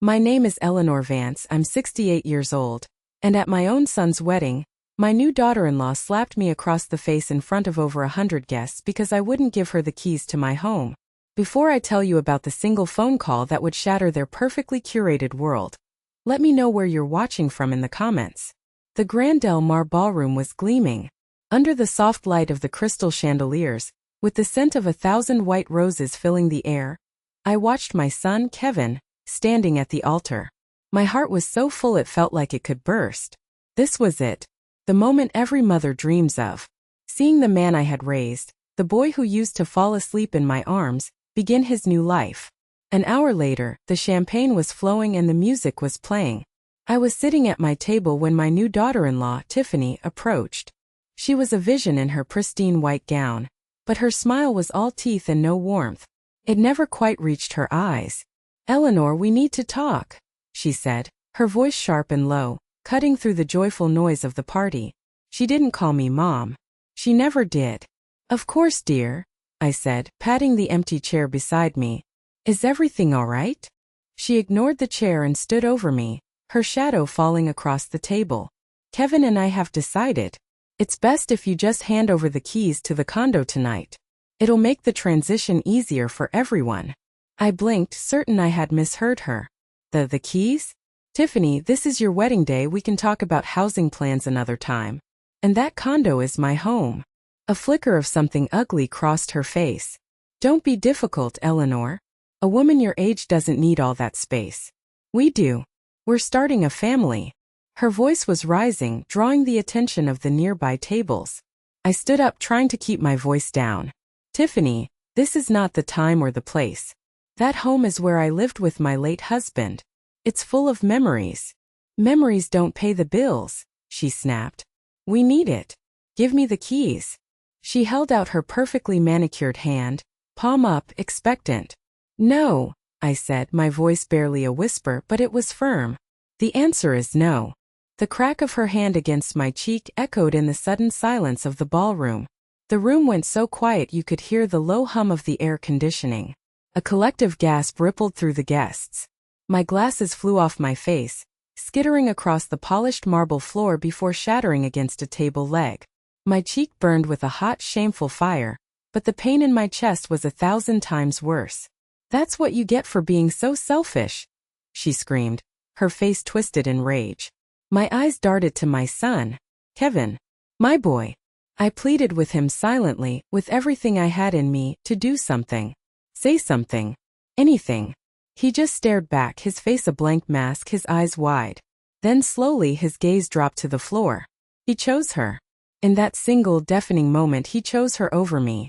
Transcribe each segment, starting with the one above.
My name is Eleanor Vance, I'm 68 years old, and at my own son's wedding, my new daughter-in-law slapped me across the face in front of over 100 guests because I wouldn't give her the keys to my home. Before I tell you about the single phone call that would shatter their perfectly curated world, let me know where you're watching from in the comments. The Grand Del Mar ballroom was gleaming, under the soft light of the crystal chandeliers, with the scent of 1,000 white roses filling the air. I watched my son, Kevin, standing at the altar. My heart was so full it felt like it could burst. This was it, the moment every mother dreams of. Seeing the man I had raised, the boy who used to fall asleep in my arms, begin his new life. An hour later, the champagne was flowing and the music was playing. I was sitting at my table when my new daughter-in-law, Tiffany, approached. She was a vision in her pristine white gown, but her smile was all teeth and no warmth. It never quite reached her eyes. "Eleanor, we need to talk," she said, her voice sharp and low, cutting through the joyful noise of the party. She didn't call me Mom. She never did. "Of course, dear," I said, patting the empty chair beside me. "Is everything all right?" She ignored the chair and stood over me, her shadow falling across the table. "Kevin and I have decided. It's best if you just hand over the keys to the condo tonight. It'll make the transition easier for everyone." I blinked, certain I had misheard her. The keys? "Tiffany, this is your wedding day, we can talk about housing plans another time. And that condo is my home." A flicker of something ugly crossed her face. "Don't be difficult, Eleanor. A woman your age doesn't need all that space. We do. We're starting a family." Her voice was rising, drawing the attention of the nearby tables. I stood up, trying to keep my voice down. "Tiffany, this is not the time or the place. That home is where I lived with my late husband. It's full of memories." "Memories don't pay the bills," she snapped. "We need it. Give me the keys." She held out her perfectly manicured hand, palm up, expectant. "No," I said, my voice barely a whisper, but it was firm. "The answer is no." The crack of her hand against my cheek echoed in the sudden silence of the ballroom. The room went so quiet you could hear the low hum of the air conditioning. A collective gasp rippled through the guests. My glasses flew off my face, skittering across the polished marble floor before shattering against a table leg. My cheek burned with a hot, shameful fire, but the pain in my chest was 1,000 times worse. "That's what you get for being so selfish," she screamed, her face twisted in rage. My eyes darted to my son, Kevin. "My boy." I pleaded with him silently, with everything I had in me, to do something. Say something. Anything. He just stared back, his face a blank mask, his eyes wide. Then slowly his gaze dropped to the floor. He chose her. In that single deafening moment he chose her over me.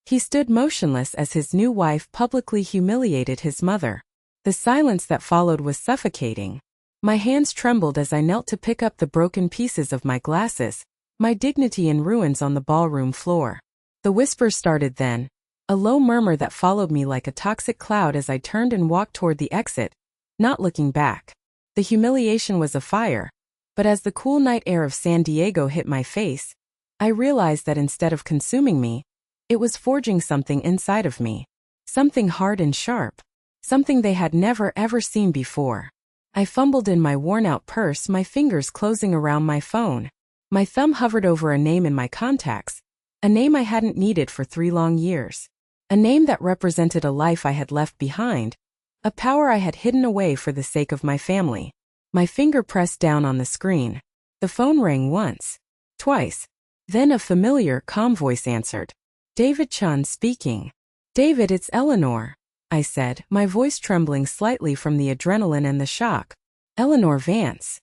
He stood motionless as his new wife publicly humiliated his mother. The silence that followed was suffocating. My hands trembled as I knelt to pick up the broken pieces of my glasses, my dignity in ruins on the ballroom floor. The whispers started then, a low murmur that followed me like a toxic cloud as I turned and walked toward the exit, not looking back. The humiliation was a fire, but as the cool night air of San Diego hit my face, I realized that instead of consuming me, it was forging something inside of me. Something hard and sharp. Something they had never ever seen before. I fumbled in my worn-out purse, my fingers closing around my phone. My thumb hovered over a name in my contacts, a name I hadn't needed for 3 long years. A name that represented a life I had left behind, a power I had hidden away for the sake of my family. My finger pressed down on the screen. The phone rang once, twice. Then a familiar, calm voice answered. "David Chun speaking." "David, it's Eleanor," I said, my voice trembling slightly from the adrenaline and the shock. "Eleanor Vance."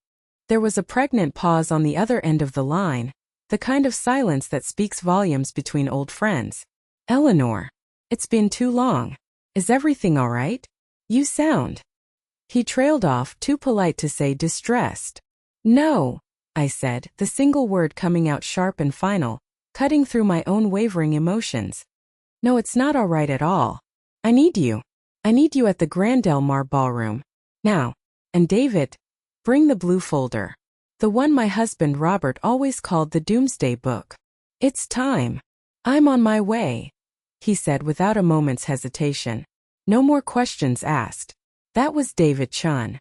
There was a pregnant pause on the other end of the line, the kind of silence that speaks volumes between old friends. "Eleanor. It's been too long. Is everything all right? You sound." He trailed off, too polite to say distressed. "No," I said, the single word coming out sharp and final, cutting through my own wavering emotions. "No, it's not all right at all. I need you. I need you at the Grand Del Mar ballroom. Now. And David, bring the blue folder. The one my husband Robert always called the Doomsday Book. It's time. I'm on my way," he said without a moment's hesitation. No more questions asked. That was David Chun.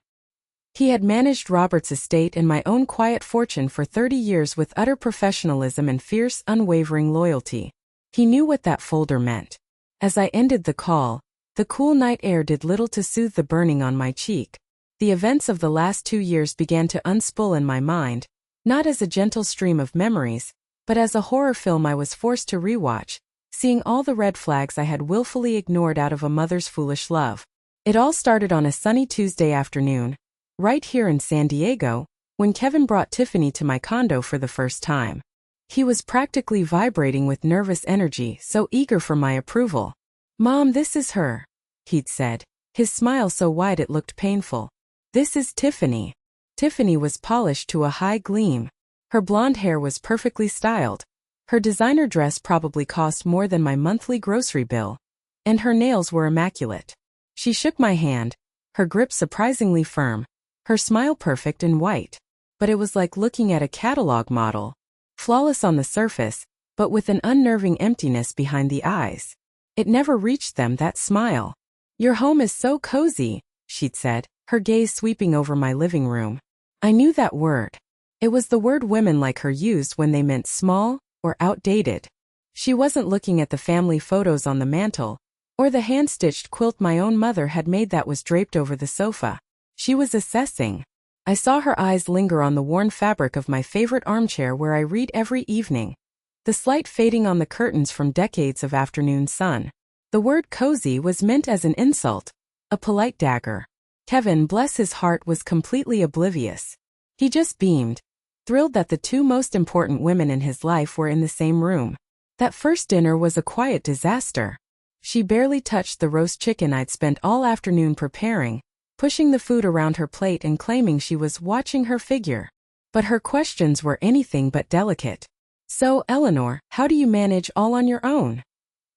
He had managed Robert's estate and my own quiet fortune for 30 years with utter professionalism and fierce, unwavering loyalty. He knew what that folder meant. As I ended the call, the cool night air did little to soothe the burning on my cheek. The events of the last 2 years began to unspool in my mind, not as a gentle stream of memories, but as a horror film I was forced to rewatch, seeing all the red flags I had willfully ignored out of a mother's foolish love. It all started on a sunny Tuesday afternoon, right here in San Diego, when Kevin brought Tiffany to my condo for the first time. He was practically vibrating with nervous energy, so eager for my approval. "Mom, this is her," he'd said, his smile so wide it looked painful. "This is Tiffany." Tiffany was polished to a high gleam. Her blonde hair was perfectly styled. Her designer dress probably cost more than my monthly grocery bill. And her nails were immaculate. She shook my hand, her grip surprisingly firm, her smile perfect and white. But it was like looking at a catalog model. Flawless on the surface, but with an unnerving emptiness behind the eyes. It never reached them, that smile. "Your home is so cozy," she'd said, her gaze sweeping over my living room. I knew that word. It was the word women like her used when they meant small or outdated. She wasn't looking at the family photos on the mantel, or the hand-stitched quilt my own mother had made that was draped over the sofa. She was assessing. I saw her eyes linger on the worn fabric of my favorite armchair where I read every evening. The slight fading on the curtains from decades of afternoon sun. The word cozy was meant as an insult, a polite dagger. Kevin, bless his heart, was completely oblivious. He just beamed, thrilled that the two most important women in his life were in the same room. That first dinner was a quiet disaster. She barely touched the roast chicken I'd spent all afternoon preparing, pushing the food around her plate and claiming she was watching her figure. But her questions were anything but delicate. "So, Eleanor, how do you manage all on your own?"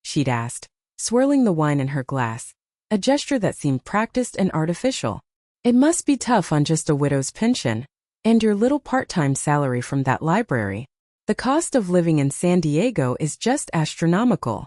she'd asked, swirling the wine in her glass, a gesture that seemed practiced and artificial. "It must be tough on just a widow's pension, and your little part-time salary from that library. The cost of living in San Diego is just astronomical."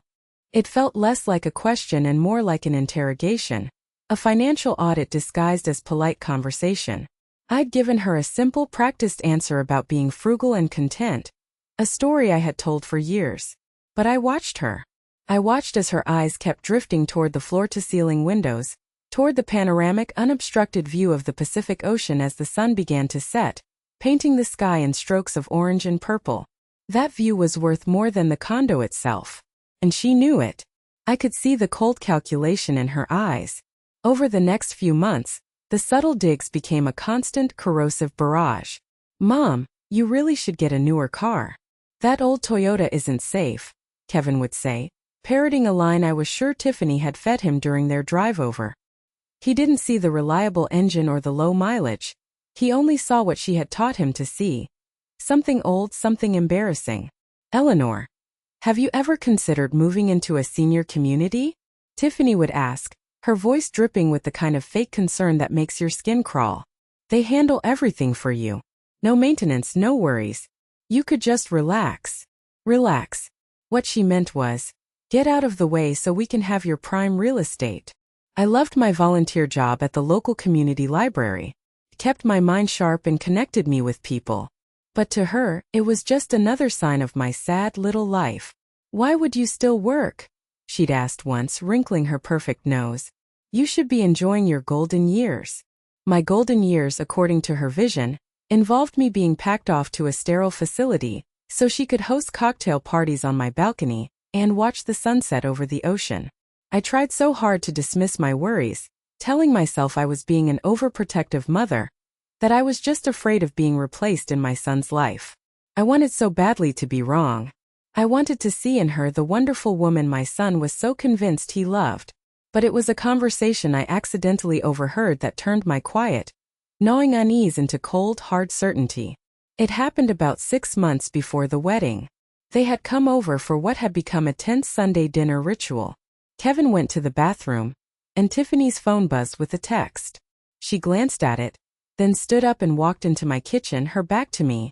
It felt less like a question and more like an interrogation, a financial audit disguised as polite conversation. I'd given her a simple, practiced answer about being frugal and content, a story I had told for years. But I watched her. I watched as her eyes kept drifting toward the floor-to-ceiling windows, toward the panoramic, unobstructed view of the Pacific Ocean as the sun began to set, painting the sky in strokes of orange and purple. That view was worth more than the condo itself. And she knew it. I could see the cold calculation in her eyes. Over the next few months, the subtle digs became a constant, corrosive barrage. "Mom, you really should get a newer car. That old Toyota isn't safe," Kevin would say, parroting a line I was sure Tiffany had fed him during their drive over. He didn't see the reliable engine or the low mileage. He only saw what she had taught him to see. Something old, something embarrassing. "Eleanor, have you ever considered moving into a senior community?" Tiffany would ask, her voice dripping with the kind of fake concern that makes your skin crawl. "They handle everything for you. No maintenance, no worries. You could just relax." Relax. What she meant was, get out of the way so we can have your prime real estate. I loved my volunteer job at the local community library. It kept my mind sharp and connected me with people. But to her, it was just another sign of my sad little life. "Why would you still work?" she'd asked once, wrinkling her perfect nose. "You should be enjoying your golden years." My golden years, according to her vision, involved me being packed off to a sterile facility so she could host cocktail parties on my balcony and watch the sunset over the ocean. I tried so hard to dismiss my worries, telling myself I was being an overprotective mother, that I was just afraid of being replaced in my son's life. I wanted so badly to be wrong. I wanted to see in her the wonderful woman my son was so convinced he loved. But it was a conversation I accidentally overheard that turned my quiet, gnawing unease into cold, hard certainty. It happened about 6 months before the wedding. They had come over for what had become a tense Sunday dinner ritual. Kevin went to the bathroom, and Tiffany's phone buzzed with a text. She glanced at it, then stood up and walked into my kitchen, her back to me,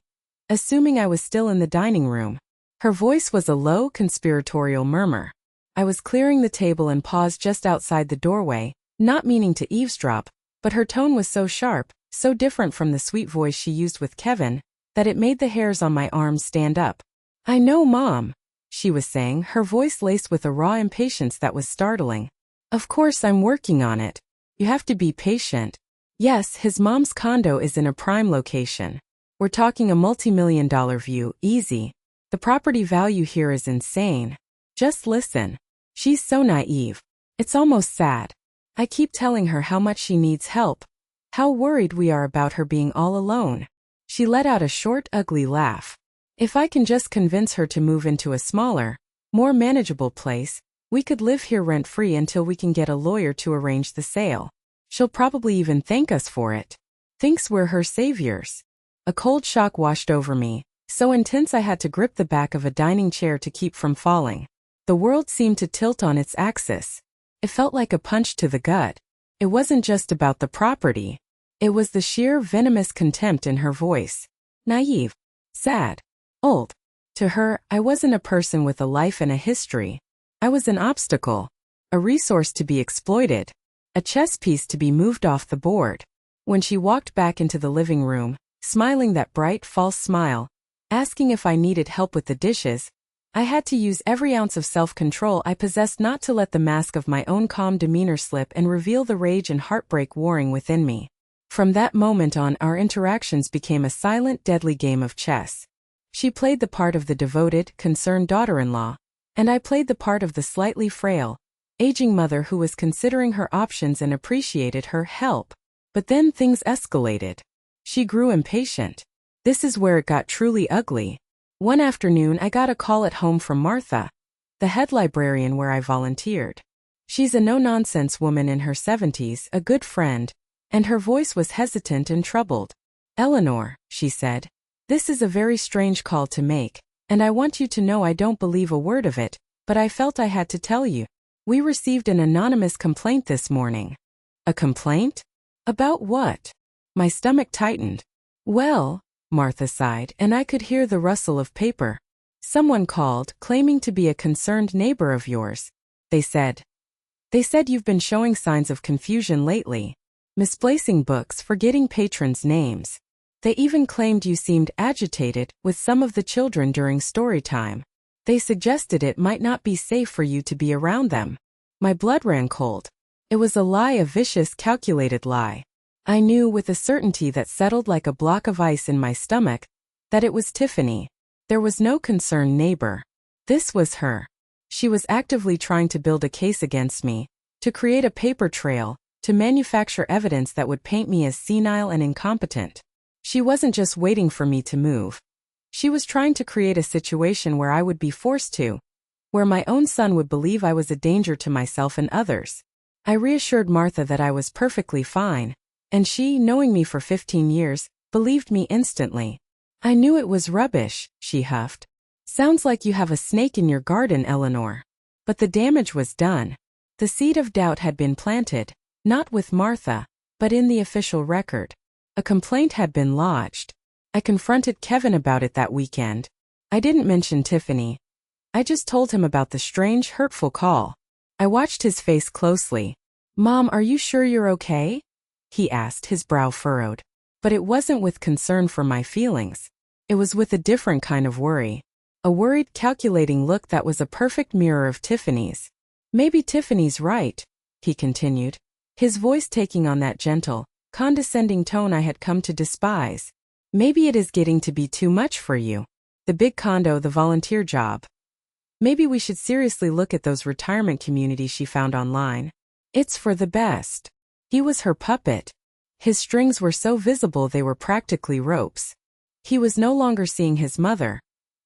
assuming I was still in the dining room. Her voice was a low, conspiratorial murmur. I was clearing the table and paused just outside the doorway, not meaning to eavesdrop, but her tone was so sharp, so different from the sweet voice she used with Kevin, that it made the hairs on my arms stand up. "I know, Mom," she was saying, her voice laced with a raw impatience that was startling. "Of course I'm working on it. You have to be patient. Yes, his mom's condo is in a prime location. We're talking a multi-million-dollar view, easy. The property value here is insane. Just listen." She's so naive. It's almost sad. I keep telling her how much she needs help, how worried we are about her being all alone. She let out a short, ugly laugh. If I can just convince her to move into a smaller, more manageable place, we could live here rent-free until we can get a lawyer to arrange the sale. She'll probably even thank us for it. Thinks we're her saviors. A cold shock washed over me, so intense I had to grip the back of a dining chair to keep from falling. The world seemed to tilt on its axis. It felt like a punch to the gut. It wasn't just about the property. It was the sheer venomous contempt in her voice. Naive. Sad. Old. To her, I wasn't a person with a life and a history. I was an obstacle. A resource to be exploited. A chess piece to be moved off the board. When she walked back into the living room, smiling that bright, false smile, asking if I needed help with the dishes, I had to use every ounce of self-control I possessed not to let the mask of my own calm demeanor slip and reveal the rage and heartbreak warring within me. From that moment on, our interactions became a silent, deadly game of chess. She played the part of the devoted, concerned daughter-in-law, and I played the part of the slightly frail, aging mother who was considering her options and appreciated her help. But then things escalated. She grew impatient. This is where it got truly ugly. One afternoon I got a call at home from Martha, the head librarian where I volunteered. She's a no-nonsense woman in her 70s, a good friend, and her voice was hesitant and troubled. "Eleanor," she said, "this is a very strange call to make, and I want you to know I don't believe a word of it, but I felt I had to tell you. We received an anonymous complaint this morning." "A complaint? About what?" My stomach tightened. "Well," Martha sighed, and I could hear the rustle of paper. "Someone called, claiming to be a concerned neighbor of yours. They said you've been showing signs of confusion lately, misplacing books, forgetting patrons' names. They even claimed you seemed agitated with some of the children during story time. They suggested it might not be safe for you to be around them." My blood ran cold. It was a lie, a vicious, calculated lie. I knew with a certainty that settled like a block of ice in my stomach that it was Tiffany. There was no concerned neighbor. This was her. She was actively trying to build a case against me, to create a paper trail, to manufacture evidence that would paint me as senile and incompetent. She wasn't just waiting for me to move. She was trying to create a situation where I would be forced to, where my own son would believe I was a danger to myself and others. I reassured Martha that I was perfectly fine, and she, knowing me for 15 years, believed me instantly. "I knew it was rubbish," she huffed. "Sounds like you have a snake in your garden, Eleanor." But the damage was done. The seed of doubt had been planted, not with Martha, but in the official record. A complaint had been lodged. I confronted Kevin about it that weekend. I didn't mention Tiffany. I just told him about the strange, hurtful call. I watched his face closely. "Mom, are you sure you're okay?" he asked, his brow furrowed. But it wasn't with concern for my feelings. It was with a different kind of worry. A worried, calculating look that was a perfect mirror of Tiffany's. "Maybe Tiffany's right," he continued, his voice taking on that gentle, condescending tone I had come to despise. "Maybe it is getting to be too much for you. The big condo, the volunteer job. Maybe we should seriously look at those retirement communities she found online. It's for the best." He was her puppet. His strings were so visible they were practically ropes. He was no longer seeing his mother.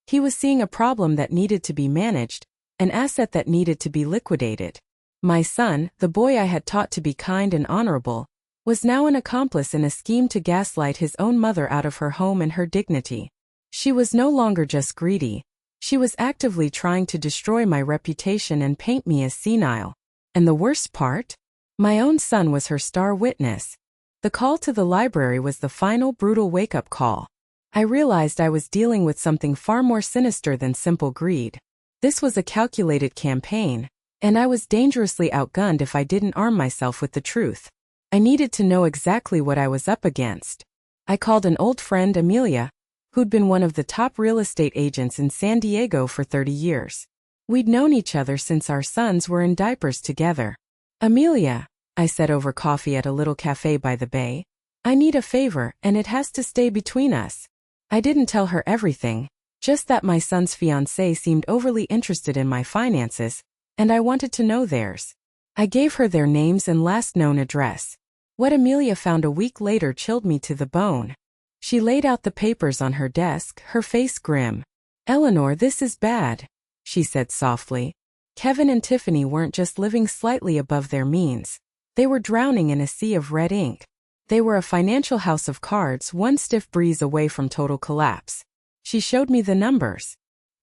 He was seeing a problem that needed to be managed, an asset that needed to be liquidated. My son, the boy I had taught to be kind and honorable, was now an accomplice in a scheme to gaslight his own mother out of her home and her dignity. She was no longer just greedy. She was actively trying to destroy my reputation and paint me as senile. And the worst part? My own son was her star witness. The call to the library was the final brutal wake-up call. I realized I was dealing with something far more sinister than simple greed. This was a calculated campaign, And I was dangerously outgunned if I didn't arm myself with the truth. I needed to know exactly what I was up against. I called an old friend, Amelia, who'd been one of the top real estate agents in San Diego for 30 years. We'd known each other since our sons were in diapers together. "Amelia," I said over coffee at a little cafe by the bay, "I need a favor, and it has to stay between us." I didn't tell her everything, just that my son's fiancé seemed overly interested in my finances, and I wanted to know theirs. I gave her their names and last known address. What Amelia found a week later chilled me to the bone. She laid out the papers on her desk, her face grim. "Eleanor, this is bad," she said softly. Kevin and Tiffany weren't just living slightly above their means. They were drowning in a sea of red ink. They were a financial house of cards, one stiff breeze away from total collapse. She showed me the numbers.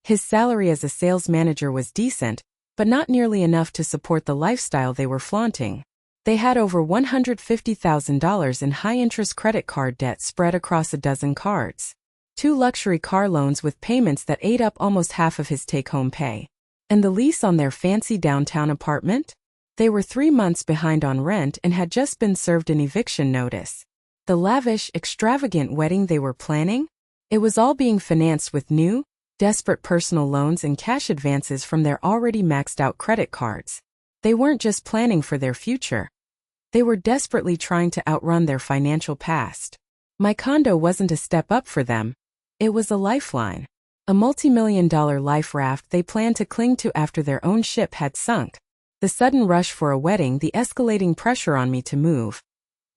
His salary as a sales manager was decent, but not nearly enough to support the lifestyle they were flaunting. They had over $150,000 in high-interest credit card debt spread across a dozen cards. 2 luxury car loans with payments that ate up almost half of his take-home pay. And the lease on their fancy downtown apartment? They were 3 months behind on rent and had just been served an eviction notice. The lavish, extravagant wedding they were planning? It was all being financed with new, desperate personal loans and cash advances from their already maxed-out credit cards. They weren't just planning for their future. They were desperately trying to outrun their financial past. My condo wasn't a step up for them. It was a lifeline. A multi-million-dollar life raft they planned to cling to after their own ship had sunk. The sudden rush for a wedding, the escalating pressure on me to move.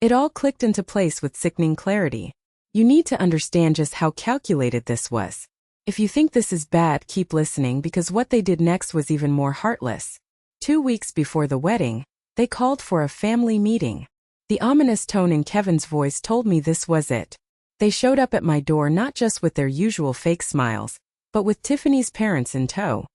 It all clicked into place with sickening clarity. You need to understand just how calculated this was. If you think this is bad, keep listening, because what they did next was even more heartless. 2 weeks before the wedding, they called for a family meeting. The ominous tone in Kevin's voice told me this was it. They showed up at my door not just with their usual fake smiles, but with Tiffany's parents in tow.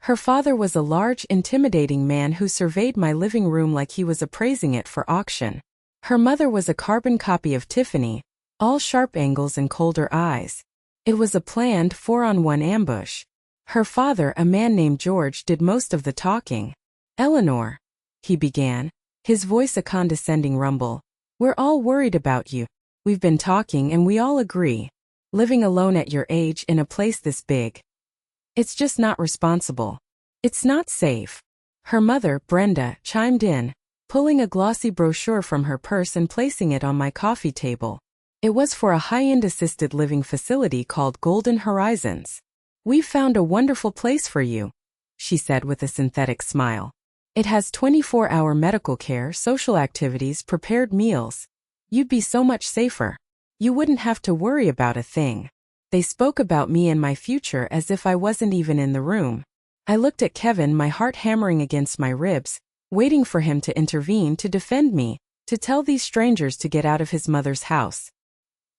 Her father was a large, intimidating man who surveyed my living room like he was appraising it for auction. Her mother was a carbon copy of Tiffany, all sharp angles and colder eyes. It was a planned 4-on-1 ambush. Her father, a man named George, did most of the talking. "Eleanor," he began, his voice a condescending rumble, "we're all worried about you. We've been talking and we all agree. Living alone at your age in a place this big. It's just not responsible. It's not safe." Her mother, Brenda, chimed in, pulling a glossy brochure from her purse and placing it on my coffee table. It was for a high-end assisted living facility called Golden Horizons. "We've found a wonderful place for you," she said with a synthetic smile. "It has 24-hour medical care, social activities, prepared meals. You'd be so much safer. You wouldn't have to worry about a thing." They spoke about me and my future as if I wasn't even in the room. I looked at Kevin, my heart hammering against my ribs, waiting for him to intervene, to defend me, to tell these strangers to get out of his mother's house.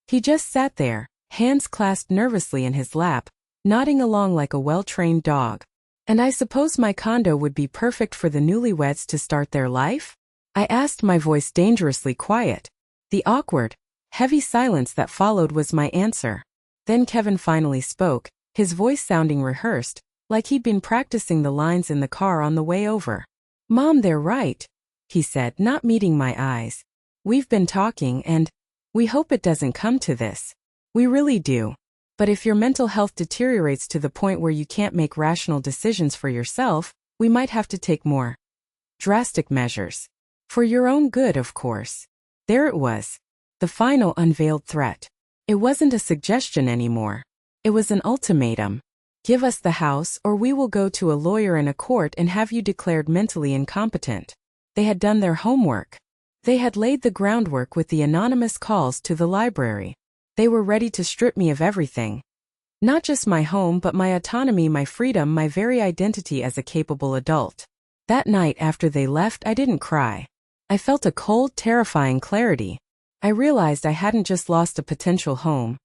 He just sat there, hands clasped nervously in his lap, nodding along like a well-trained dog. And I suppose my condo would be perfect for the newlyweds to start their life? I asked, my voice dangerously quiet. The awkward, heavy silence that followed was my answer. Then Kevin finally spoke, his voice sounding rehearsed, like he'd been practicing the lines in the car on the way over. "Mom, they're right," he said, not meeting my eyes. "We've been talking and we hope it doesn't come to this. We really do. But if your mental health deteriorates to the point where you can't make rational decisions for yourself, we might have to take more drastic measures. For your own good, of course." There it was. The final unveiled threat. It wasn't a suggestion anymore. It was an ultimatum. "Give us the house or we will go to a lawyer in a court and have you declared mentally incompetent." They had done their homework. They had laid the groundwork with the anonymous calls to the library. They were ready to strip me of everything. Not just my home, but my autonomy, my freedom, my very identity as a capable adult. That night after they left, I didn't cry. I felt a cold, terrifying clarity. I realized I hadn't just lost a potential home.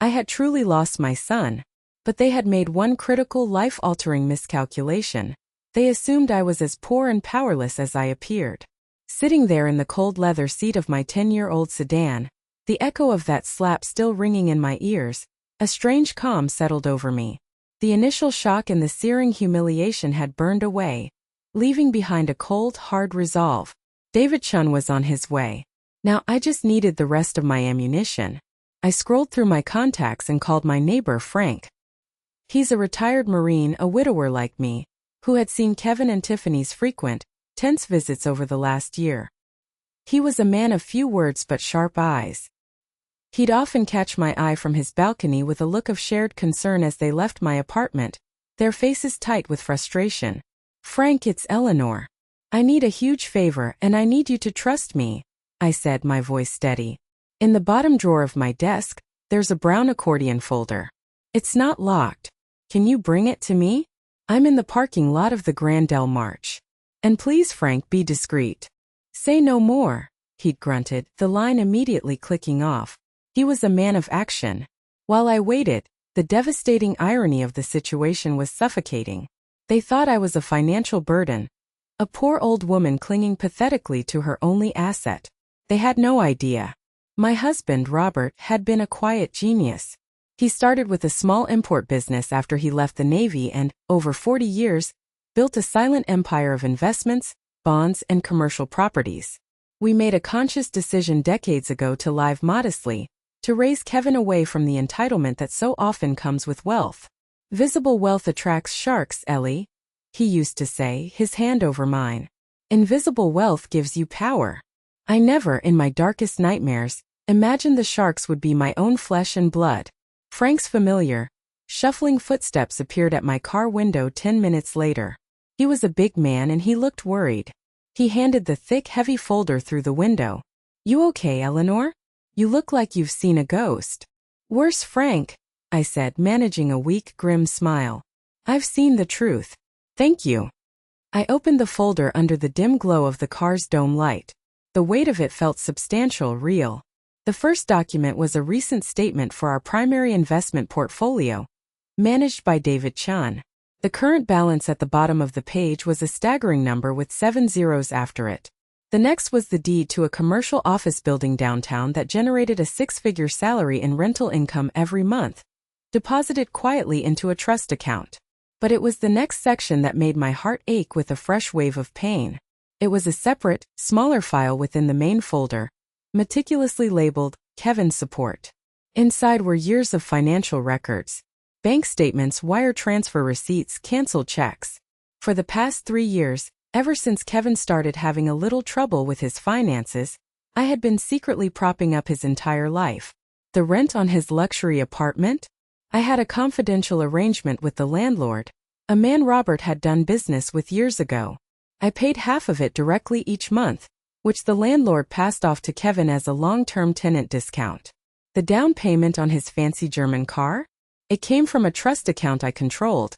I had truly lost my son. But they had made one critical, life-altering miscalculation. They assumed I was as poor and powerless as I appeared. Sitting there in the cold leather seat of my 10-year-old sedan, the echo of that slap still ringing in my ears, a strange calm settled over me. The initial shock and the searing humiliation had burned away. leaving behind a cold, hard resolve. David Chun was on his way. Now I just needed the rest of my ammunition. I scrolled through my contacts and called my neighbor Frank. He's a retired Marine, a widower like me, who had seen Kevin and Tiffany's frequent, tense visits over the last year. He was a man of few words but sharp eyes. He'd often catch my eye from his balcony with a look of shared concern as they left my apartment, their faces tight with frustration. "Frank, it's Eleanor. I need a huge favor and I need you to trust me," I said, my voice steady. "In the bottom drawer of my desk, there's a brown accordion folder. It's not locked. Can you bring it to me? I'm in the parking lot of the Grand Del March. And please, Frank, be discreet." "Say no more," he'd grunted, the line immediately clicking off. He was a man of action. While I waited, the devastating irony of the situation was suffocating. They thought I was a financial burden, a poor old woman clinging pathetically to her only asset. They had no idea. My husband, Robert, had been a quiet genius. He started with a small import business after he left the Navy and, over 40 years, built a silent empire of investments, bonds, and commercial properties. We made a conscious decision decades ago to live modestly, to raise Kevin away from the entitlement that so often comes with wealth. "Visible wealth attracts sharks, Ellie," he used to say, his hand over mine. "Invisible wealth gives you power." I never, in my darkest nightmares, imagined the sharks would be my own flesh and blood. Frank's familiar, shuffling footsteps appeared at my car window 10 minutes later. He was a big man and he looked worried. He handed the thick, heavy folder through the window. "You okay, Eleanor? You look like you've seen a ghost." "Worse, Frank," I said, managing a weak, grim smile. "I've seen the truth. Thank you." I opened the folder under the dim glow of the car's dome light. The weight of it felt substantial, real. The first document was a recent statement for our primary investment portfolio, managed by David Chun. The current balance at the bottom of the page was a staggering number with 7 zeros after it. The next was the deed to a commercial office building downtown that generated a 6-figure salary in rental income every month, deposited quietly into a trust account. But it was the next section that made my heart ache with a fresh wave of pain. It was a separate, smaller file within the main folder, meticulously labeled Kevin Support. Inside were years of financial records, bank statements, wire transfer receipts, canceled checks. For the past 3 years, ever since Kevin started having a little trouble with his finances, I had been secretly propping up his entire life. The rent on his luxury apartment? I had a confidential arrangement with the landlord, a man Robert had done business with years ago. I paid half of it directly each month, which the landlord passed off to Kevin as a long-term tenant discount. The down payment on his fancy German car? It came from a trust account I controlled.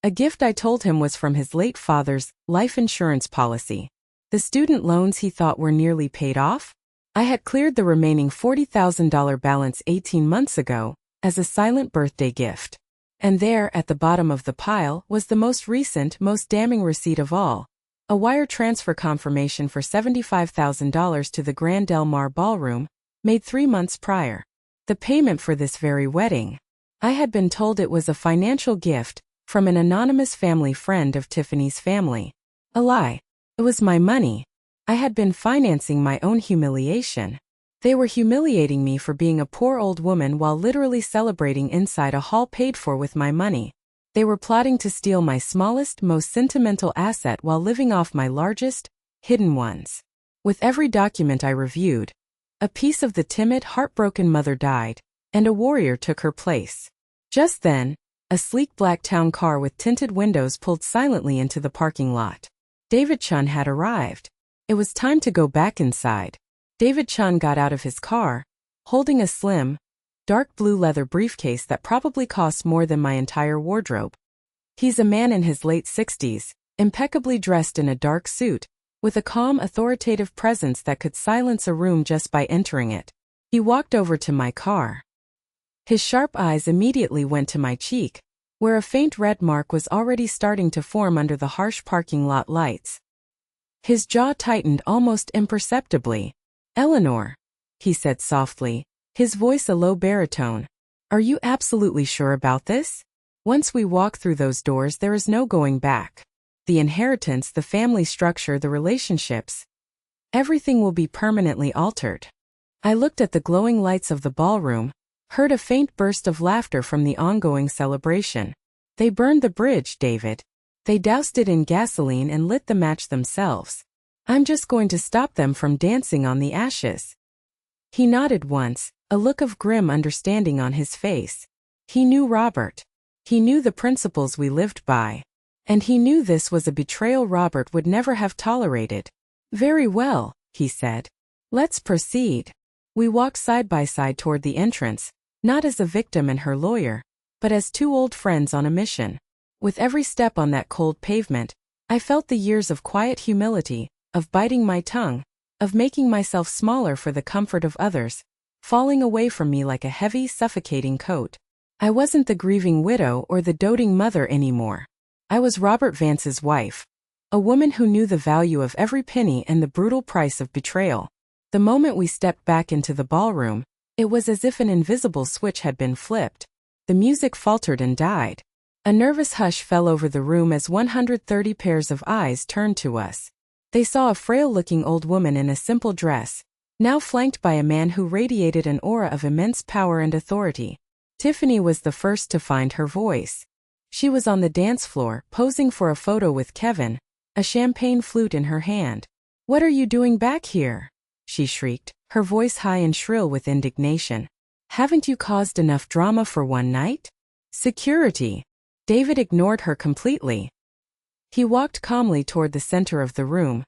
A gift I told him was from his late father's life insurance policy. The student loans he thought were nearly paid off? I had cleared the remaining $40,000 balance 18 months ago as a silent birthday gift. And there, at the bottom of the pile, was the most recent, most damning receipt of all. A wire transfer confirmation for $75,000 to the Grand Del Mar Ballroom, made 3 months prior. The payment for this very wedding. I had been told it was a financial gift from an anonymous family friend of Tiffany's family. A lie. It was my money. I had been financing my own humiliation. They were humiliating me for being a poor old woman while literally celebrating inside a hall paid for with my money. They were plotting to steal my smallest, most sentimental asset while living off my largest, hidden ones. With every document I reviewed, a piece of the timid, heartbroken mother died, and a warrior took her place. Just then, a sleek black town car with tinted windows pulled silently into the parking lot. David Chun had arrived. It was time to go back inside. David Chun got out of his car, holding a slim, dark blue leather briefcase that probably cost more than my entire wardrobe. He's a man in his late 60s, impeccably dressed in a dark suit, with a calm, authoritative presence that could silence a room just by entering it. He walked over to my car. His sharp eyes immediately went to my cheek, where a faint red mark was already starting to form under the harsh parking lot lights. His jaw tightened almost imperceptibly. "Eleanor," he said softly, his voice a low baritone. "Are you absolutely sure about this? Once we walk through those doors, there is no going back." The inheritance, the family structure, the relationships. Everything will be permanently altered. I looked at the glowing lights of the ballroom, heard a faint burst of laughter from the ongoing celebration. They burned the bridge, David. They doused it in gasoline and lit the match themselves. I'm just going to stop them from dancing on the ashes. He nodded once, a look of grim understanding on his face. He knew Robert. He knew the principles we lived by. And he knew this was a betrayal Robert would never have tolerated. Very well, he said. Let's proceed. We walked side by side toward the entrance, not as a victim and her lawyer, but as two old friends on a mission. With every step on that cold pavement, I felt the years of quiet humility, of biting my tongue, of making myself smaller for the comfort of others, falling away from me like a heavy, suffocating coat. I wasn't the grieving widow or the doting mother anymore. I was Robert Vance's wife, a woman who knew the value of every penny and the brutal price of betrayal. The moment we stepped back into the ballroom, it was as if an invisible switch had been flipped. The music faltered and died. A nervous hush fell over the room as 130 pairs of eyes turned to us. They saw a frail-looking old woman in a simple dress, now flanked by a man who radiated an aura of immense power and authority. Tiffany was the first to find her voice. She was on the dance floor, posing for a photo with Kevin, a champagne flute in her hand. "What are you doing back here?" she shrieked, her voice high and shrill with indignation. "Haven't you caused enough drama for one night?" "Security." David ignored her completely. He walked calmly toward the center of the room,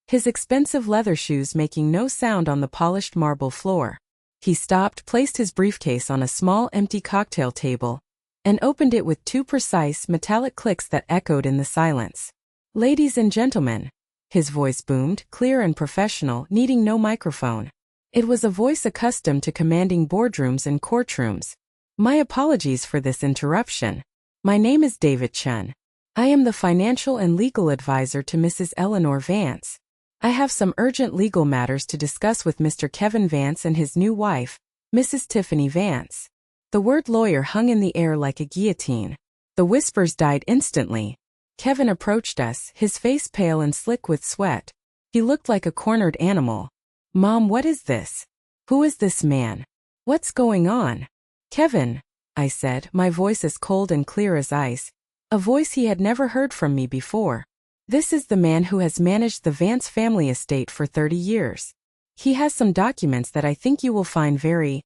his expensive leather shoes making no sound on the polished marble floor. He stopped, placed his briefcase on a small empty cocktail table, and opened it with two precise metallic clicks that echoed in the silence. "Ladies and gentlemen," his voice boomed, clear and professional, needing no microphone. It was a voice accustomed to commanding boardrooms and courtrooms. "My apologies for this interruption. My name is David Chun. I am the financial and legal advisor to Mrs. Eleanor Vance. I have some urgent legal matters to discuss with Mr. Kevin Vance and his new wife, Mrs. Tiffany Vance." The word lawyer hung in the air like a guillotine. The whispers died instantly. Kevin approached us, his face pale and slick with sweat. He looked like a cornered animal. "Mom, what is this? Who is this man? What's going on?" "Kevin," I said, my voice as cold and clear as ice, a voice he had never heard from me before. "This is the man who has managed the Vance family estate for 30 years. He has some documents that I think you will find very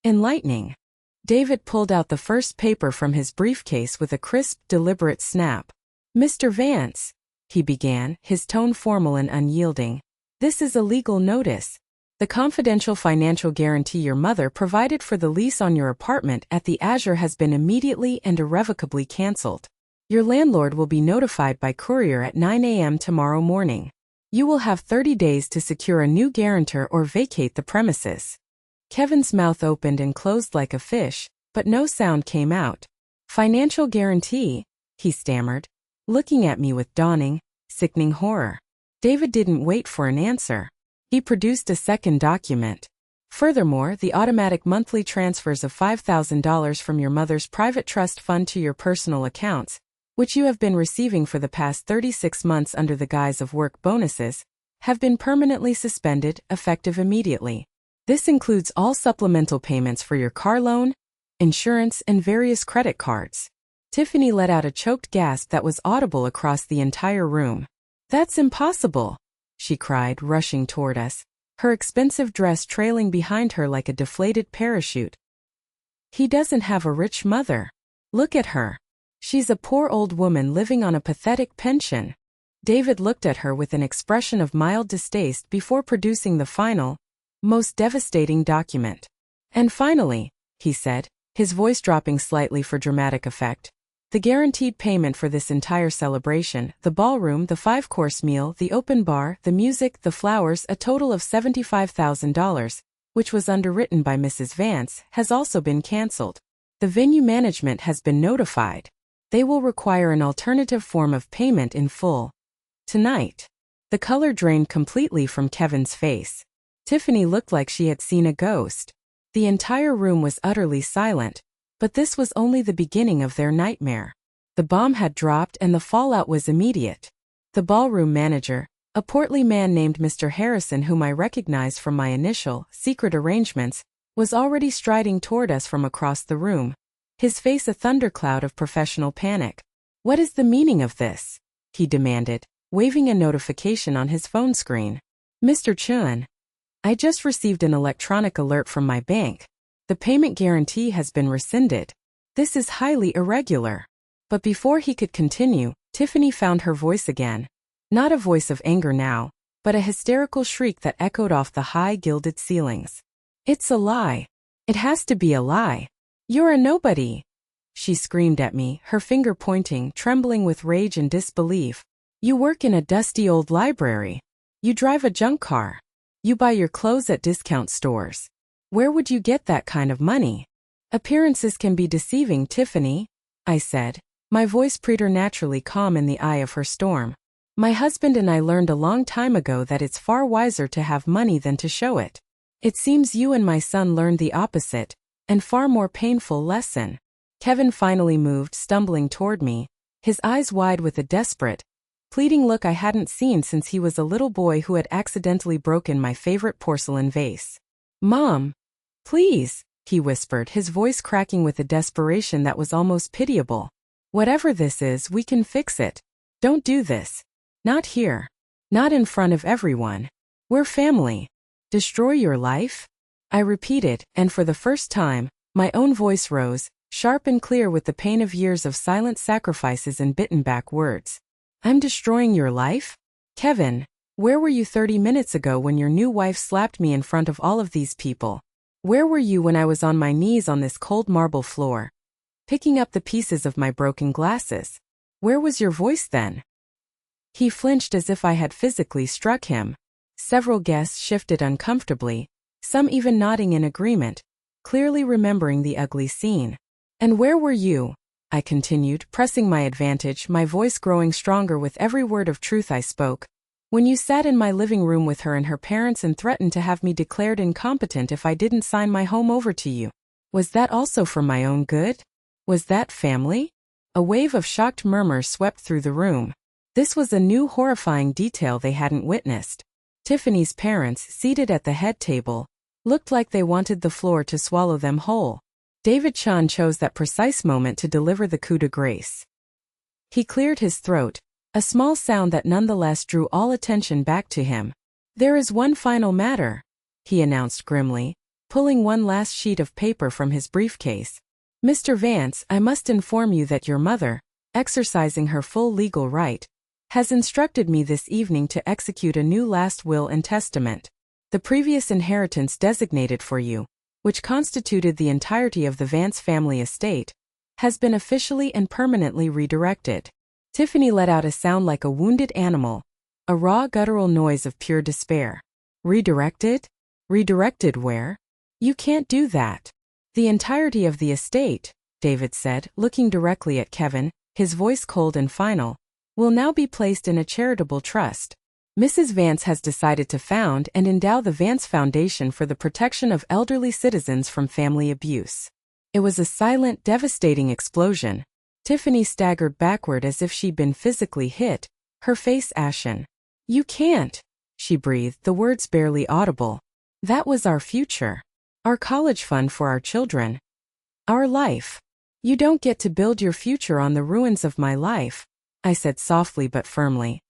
enlightening." David pulled out the first paper from his briefcase with a crisp, deliberate snap. "Mr. Vance," he began, his tone formal and unyielding, "this is a legal notice. The confidential financial guarantee your mother provided for the lease on your apartment at the Azure has been immediately and irrevocably canceled. Your landlord will be notified by courier at 9 a.m. tomorrow morning. You will have 30 days to secure a new guarantor or vacate the premises." Kevin's mouth opened and closed like a fish, but no sound came out. "Financial guarantee?" he stammered, looking at me with dawning, sickening horror. David didn't wait for an answer. He produced a second document. "Furthermore, the automatic monthly transfers of $5,000 from your mother's private trust fund to your personal accounts, which you have been receiving for the past 36 months under the guise of work bonuses, have been permanently suspended, effective immediately. This includes all supplemental payments for your car loan, insurance, and various credit cards." Tiffany let out a choked gasp that was audible across the entire room. "That's impossible," she cried, rushing toward us, her expensive dress trailing behind her like a deflated parachute. "He doesn't have a rich mother. Look at her. She's a poor old woman living on a pathetic pension." David looked at her with an expression of mild distaste before producing the final, most devastating document. "And finally," he said, his voice dropping slightly for dramatic effect, "the guaranteed payment for this entire celebration, the ballroom, the 5-course meal, the open bar, the music, the flowers, a total of $75,000, which was underwritten by Mrs. Vance, has also been canceled. The venue management has been notified. They will require an alternative form of payment in full. Tonight." The color drained completely from Kevin's face. Tiffany looked like she had seen a ghost. The entire room was utterly silent, but this was only the beginning of their nightmare. The bomb had dropped and the fallout was immediate. The ballroom manager, a portly man named Mr. Harrison whom I recognized from my initial, secret arrangements, was already striding toward us from across the room, his face a thundercloud of professional panic. "What is the meaning of this?" he demanded, waving a notification on his phone screen. "Mr. Chun, I just received an electronic alert from my bank. The payment guarantee has been rescinded. This is highly irregular." But before he could continue, Tiffany found her voice again. Not a voice of anger now, but a hysterical shriek that echoed off the high gilded ceilings. "It's a lie. It has to be a lie. You're a nobody," she screamed at me, her finger pointing, trembling with rage and disbelief. "You work in a dusty old library. You drive a junk car. You buy your clothes at discount stores. Where would you get that kind of money?" "Appearances can be deceiving, Tiffany," I said, my voice preternaturally calm in the eye of her storm. "My husband and I learned a long time ago that it's far wiser to have money than to show it. It seems you and my son learned the opposite, and far more painful lesson." Kevin finally moved, stumbling toward me, his eyes wide with a desperate, pleading look I hadn't seen since he was a little boy who had accidentally broken my favorite porcelain vase. "Mom, please," he whispered, his voice cracking with a desperation that was almost pitiable. "Whatever this is, we can fix it. Don't do this. Not here. Not in front of everyone. We're family. Destroy your life?" I repeated, and for the first time, my own voice rose, sharp and clear with the pain of years of silent sacrifices and bitten-back words. "I'm destroying your life? Kevin, where were you 30 minutes ago when your new wife slapped me in front of all of these people? Where were you when I was on my knees on this cold marble floor, picking up the pieces of my broken glasses? Where was your voice then?" He flinched as if I had physically struck him. Several guests shifted uncomfortably, some even nodding in agreement, clearly remembering the ugly scene. "And where were you?" I continued, pressing my advantage, my voice growing stronger with every word of truth I spoke. "When you sat in my living room with her and her parents and threatened to have me declared incompetent if I didn't sign my home over to you. Was that also for my own good? Was that family?" A wave of shocked murmurs swept through the room. This was a new horrifying detail they hadn't witnessed. Tiffany's parents, seated at the head table, looked like they wanted the floor to swallow them whole. David Chun chose that precise moment to deliver the coup de grace. He cleared his throat, a small sound that nonetheless drew all attention back to him. "There is one final matter," he announced grimly, pulling one last sheet of paper from his briefcase. "Mr. Vance, I must inform you that your mother, exercising her full legal right, has instructed me this evening to execute a new last will and testament. The previous inheritance designated for you, which constituted the entirety of the Vance family estate, has been officially and permanently redirected." Tiffany let out a sound like a wounded animal, a raw guttural noise of pure despair. "Redirected? Redirected where? You can't do that." "The entirety of the estate," David said, looking directly at Kevin, his voice cold and final, "will now be placed in a charitable trust. Mrs. Vance has decided to found and endow the Vance Foundation for the protection of elderly citizens from family abuse." It was a silent, devastating explosion. Tiffany staggered backward as if she'd been physically hit, her face ashen. "You can't," she breathed, the words barely audible. "That was our future. Our college fund for our children. Our life. You don't get to build your future on the ruins of my life," I said softly but firmly.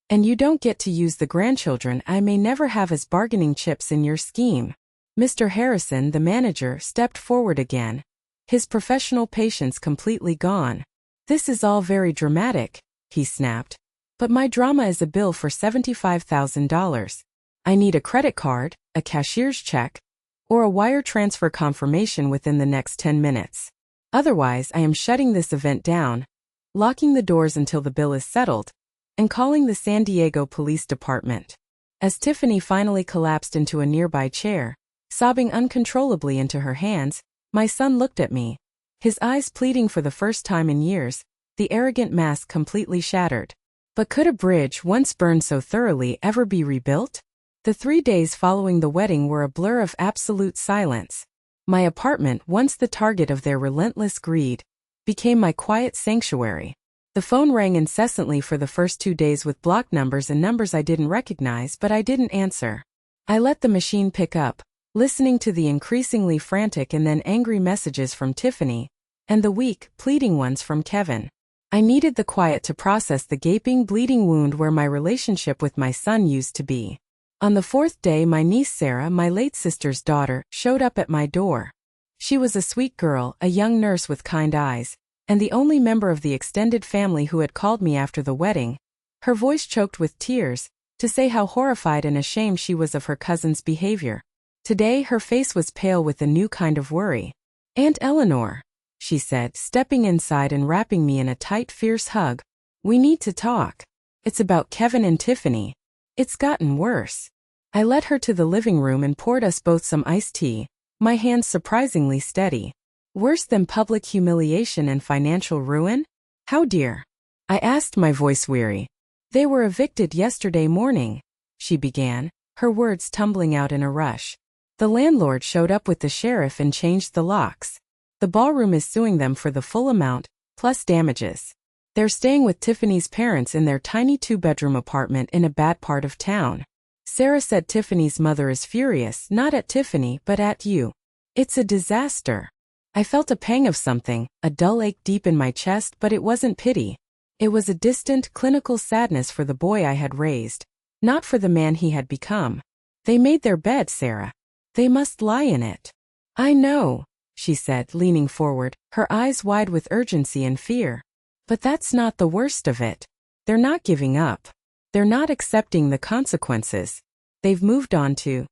"And you don't get to use the grandchildren I may never have as bargaining chips in your scheme." Mr. Harrison, the manager, stepped forward again, his professional patience completely gone. "This is all very dramatic," he snapped, "but my drama is a bill for $75,000. I need a credit card, a cashier's check, or a wire transfer confirmation within the next 10 minutes. Otherwise, I am shutting this event down, locking the doors until the bill is settled, and calling the San Diego Police Department." As Tiffany finally collapsed into a nearby chair, sobbing uncontrollably into her hands, my son looked at me, his eyes pleading for the first time in years, the arrogant mask completely shattered. But could a bridge once burned so thoroughly ever be rebuilt? The 3 days following the wedding were a blur of absolute silence. My apartment, once the target of their relentless greed, became my quiet sanctuary. The phone rang incessantly for the first 2 days with blocked numbers and numbers I didn't recognize, but I didn't answer. I let the machine pick up, listening to the increasingly frantic and then angry messages from Tiffany, and the weak, pleading ones from Kevin. I needed the quiet to process the gaping, bleeding wound where my relationship with my son used to be. On the 4th day, my niece Sarah, my late sister's daughter, showed up at my door. She was a sweet girl, a young nurse with kind eyes, and the only member of the extended family who had called me after the wedding. Her voice choked with tears, to say how horrified and ashamed she was of her cousin's behavior. Today her face was pale with a new kind of worry. "Aunt Eleanor," she said, stepping inside and wrapping me in a tight, fierce hug. "We need to talk. It's about Kevin and Tiffany. It's gotten worse." I led her to the living room and poured us both some iced tea, my hands surprisingly steady. "Worse than public humiliation and financial ruin? How, dear?" I asked, my voice weary. "They were evicted yesterday morning," she began, her words tumbling out in a rush. "The landlord showed up with the sheriff and changed the locks. The ballroom is suing them for the full amount, plus damages. They're staying with Tiffany's parents in their tiny 2-bedroom apartment in a bad part of town. Sarah said Tiffany's mother is furious, not at Tiffany but at you. It's a disaster." I felt a pang of something, a dull ache deep in my chest, but it wasn't pity. It was a distant, clinical sadness for the boy I had raised, not for the man he had become. "They made their bed, Sarah. They must lie in it." "I know," she said, leaning forward, her eyes wide with urgency and fear. "But that's not the worst of it. They're not giving up. They're not accepting the consequences. They've moved on to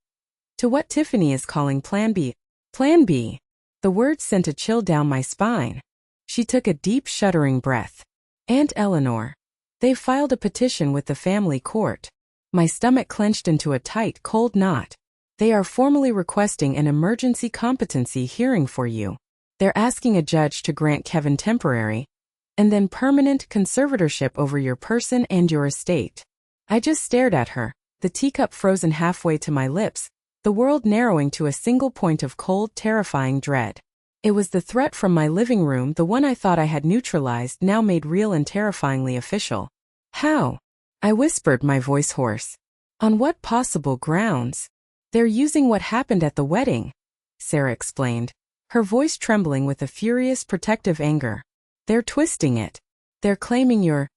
what Tiffany is calling Plan B. Plan B." The word sent a chill down my spine. She took a deep, shuddering breath. "Aunt Eleanor. They've filed a petition with the family court." My stomach clenched into a tight, cold knot. "They are formally requesting an emergency competency hearing for you. They're asking a judge to grant Kevin temporary and then permanent conservatorship over your person and your estate." I just stared at her, the teacup frozen halfway to my lips, the world narrowing to a single point of cold, terrifying dread. It was the threat from my living room, the one I thought I had neutralized, now made real and terrifyingly official. "How?" I whispered, my voice hoarse. "On what possible grounds?" "They're using what happened at the wedding," Sarah explained, her voice trembling with a furious, protective anger. "They're twisting it. They're claiming your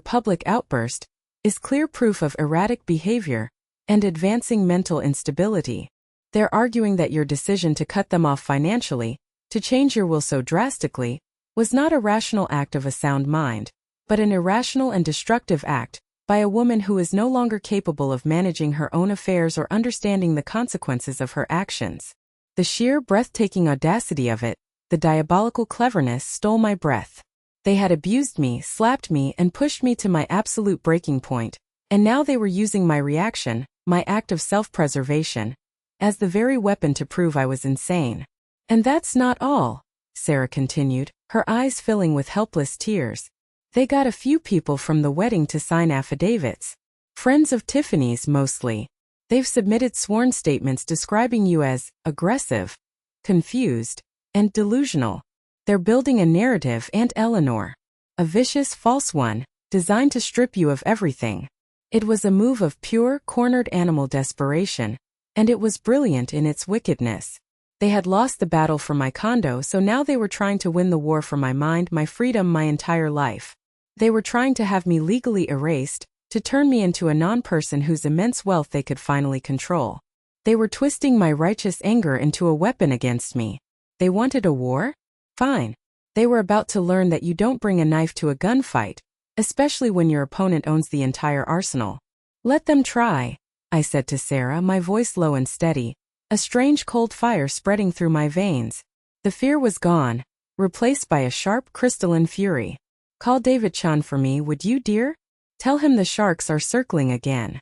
public outburst is clear proof of erratic behavior and advancing mental instability. They're arguing that your decision to cut them off financially, to change your will so drastically, was not a rational act of a sound mind, but an irrational and destructive act by a woman who is no longer capable of managing her own affairs or understanding the consequences of her actions." The sheer, breathtaking audacity of it, the diabolical cleverness, stole my breath. They had abused me, slapped me, and pushed me to my absolute breaking point, and now they were using my reaction, my act of self-preservation, as the very weapon to prove I was insane. "And that's not all," Sarah continued, her eyes filling with helpless tears. "They got a few people from the wedding to sign affidavits. Friends of Tiffany's mostly. They've submitted sworn statements describing you as aggressive, confused, and delusional. They're building a narrative, Aunt Eleanor. A vicious, false one, designed to strip you of everything." It was a move of pure, cornered animal desperation, and it was brilliant in its wickedness. They had lost the battle for my condo, so now they were trying to win the war for my mind, my freedom, my entire life. They were trying to have me legally erased, to turn me into a non-person whose immense wealth they could finally control. They were twisting my righteous anger into a weapon against me. They wanted a war? Fine. They were about to learn that you don't bring a knife to a gunfight, especially when your opponent owns the entire arsenal. "Let them try," I said to Sarah, my voice low and steady, a strange cold fire spreading through my veins. The fear was gone, replaced by a sharp, crystalline fury. "Call David Chan for me, would you, dear? Tell him the sharks are circling again."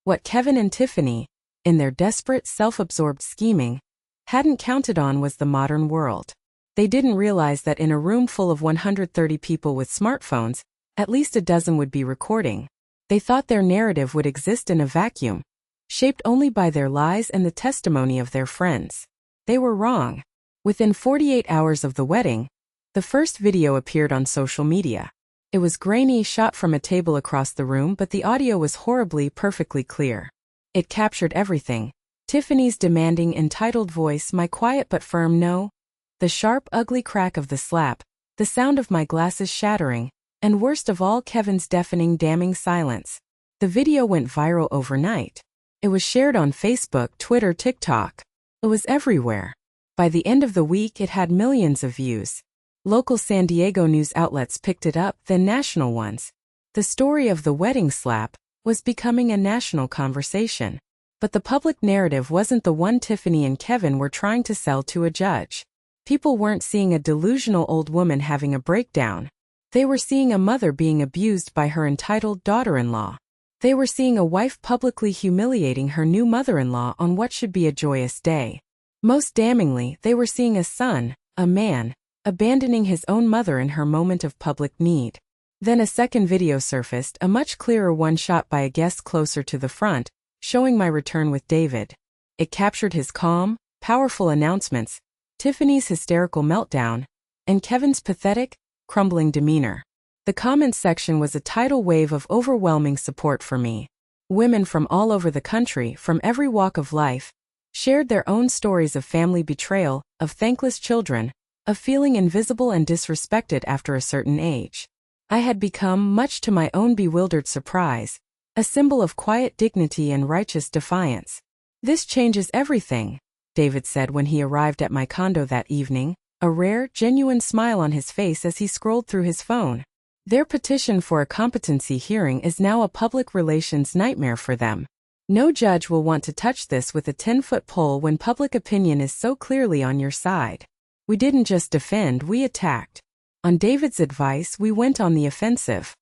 What Kevin and Tiffany, in their desperate, self-absorbed scheming, hadn't counted on was the modern world. They didn't realize that in a room full of 130 people with smartphones, at least a dozen would be recording. They thought their narrative would exist in a vacuum, shaped only by their lies and the testimony of their friends. They were wrong. Within 48 hours of the wedding, The first video appeared on social media. It was grainy, shot from a table across the room, but the audio was horribly, perfectly clear. It captured everything. Tiffany's demanding, entitled voice, my quiet but firm no, the sharp, ugly crack of the slap, the sound of my glasses shattering, and worst of all, Kevin's deafening, damning silence. The video went viral overnight. It was shared on Facebook, Twitter, TikTok. It was everywhere. By the end of the week, it had millions of views. Local San Diego news outlets picked it up, then national ones. The story of the wedding slap was becoming a national conversation. But the public narrative wasn't the one Tiffany and Kevin were trying to sell to a judge. People weren't seeing a delusional old woman having a breakdown. They were seeing a mother being abused by her entitled daughter-in-law. They were seeing a wife publicly humiliating her new mother-in-law on what should be a joyous day. Most damningly, they were seeing a son, a man, abandoning his own mother in her moment of public need. Then a second video surfaced, a much clearer one shot by a guest closer to the front, showing my return with David. It captured his calm, powerful announcements, Tiffany's hysterical meltdown, and Kevin's pathetic, crumbling demeanor. The comments section was a tidal wave of overwhelming support for me. Women from all over the country, from every walk of life, shared their own stories of family betrayal, of thankless children, of feeling invisible and disrespected after a certain age. I had become, much to my own bewildered surprise, a symbol of quiet dignity and righteous defiance. "This changes everything," David said when he arrived at my condo that evening, a rare, genuine smile on his face as he scrolled through his phone. Their petition for a competency hearing is now a public relations nightmare for them. No judge will want to touch this with a 10-foot pole when public opinion is so clearly on your side. We didn't just defend, we attacked. On David's advice, we went on the offensive.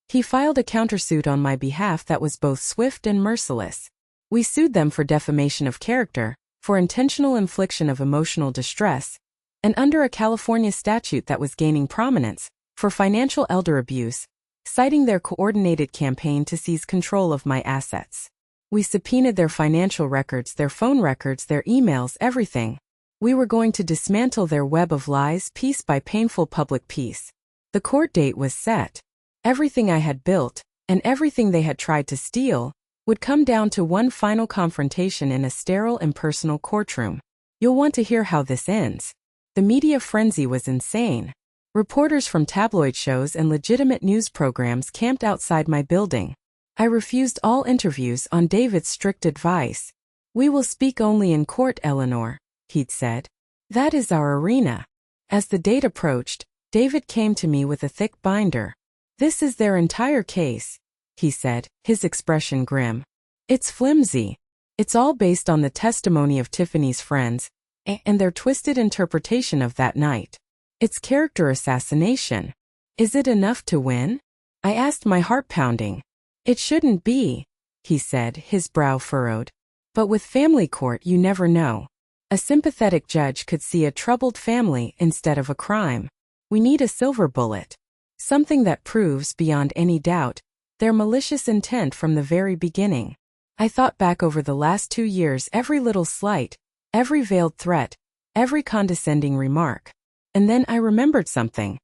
He filed a countersuit on my behalf that was both swift and merciless. We sued them for defamation of character, for intentional infliction of emotional distress, and under a California statute that was gaining prominence, for financial elder abuse, citing their coordinated campaign to seize control of my assets. We subpoenaed their financial records, their phone records, their emails, everything. We were going to dismantle their web of lies piece by painful public piece. The court date was set. Everything I had built, and everything they had tried to steal, would come down to one final confrontation in a sterile, impersonal courtroom. You'll want to hear how this ends. The media frenzy was insane. Reporters from tabloid shows and legitimate news programs camped outside my building. I refused all interviews on David's strict advice. "We will speak only in court, Eleanor," he'd said. "That is our arena." As the date approached, David came to me with a thick binder. "This is their entire case," he said, his expression grim. "It's flimsy. It's all based on the testimony of Tiffany's friends, and their twisted interpretation of that night. It's character assassination. Is it enough to win?" I asked, my heart pounding. "It shouldn't be," he said, his brow furrowed. "But with family court you never know. A sympathetic judge could see a troubled family instead of a crime. We need a silver bullet. Something that proves, beyond any doubt, their malicious intent from the very beginning." I thought back over the last 2 years, every little slight, every veiled threat, every condescending remark. And then I remembered something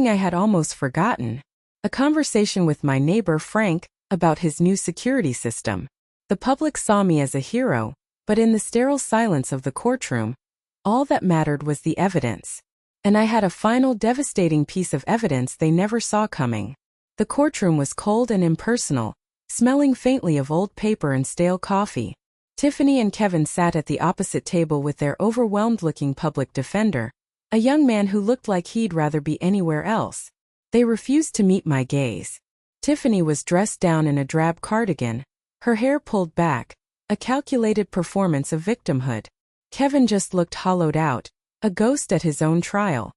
I had almost forgotten. A conversation with my neighbor Frank about his new security system. The public saw me as a hero, but in the sterile silence of the courtroom, all that mattered was the evidence. And I had a final devastating piece of evidence they never saw coming. The courtroom was cold and impersonal, smelling faintly of old paper and stale coffee. Tiffany and Kevin sat at the opposite table with their overwhelmed-looking public defender, a young man who looked like he'd rather be anywhere else. They refused to meet my gaze. Tiffany was dressed down in a drab cardigan, her hair pulled back, a calculated performance of victimhood. Kevin just looked hollowed out, a ghost at his own trial.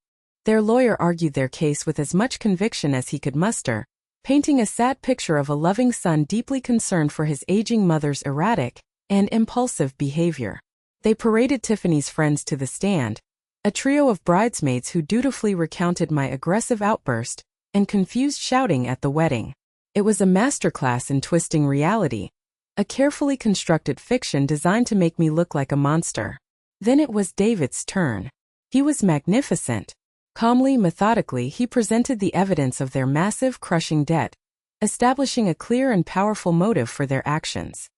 Their lawyer argued their case with as much conviction as he could muster, painting a sad picture of a loving son deeply concerned for his aging mother's erratic and impulsive behavior. They paraded Tiffany's friends to the stand, a trio of bridesmaids who dutifully recounted my aggressive outburst and confused shouting at the wedding. It was a masterclass in twisting reality, a carefully constructed fiction designed to make me look like a monster. Then it was David's turn. He was magnificent. Calmly, methodically, he presented the evidence of their massive, crushing debt, establishing a clear and powerful motive for their actions.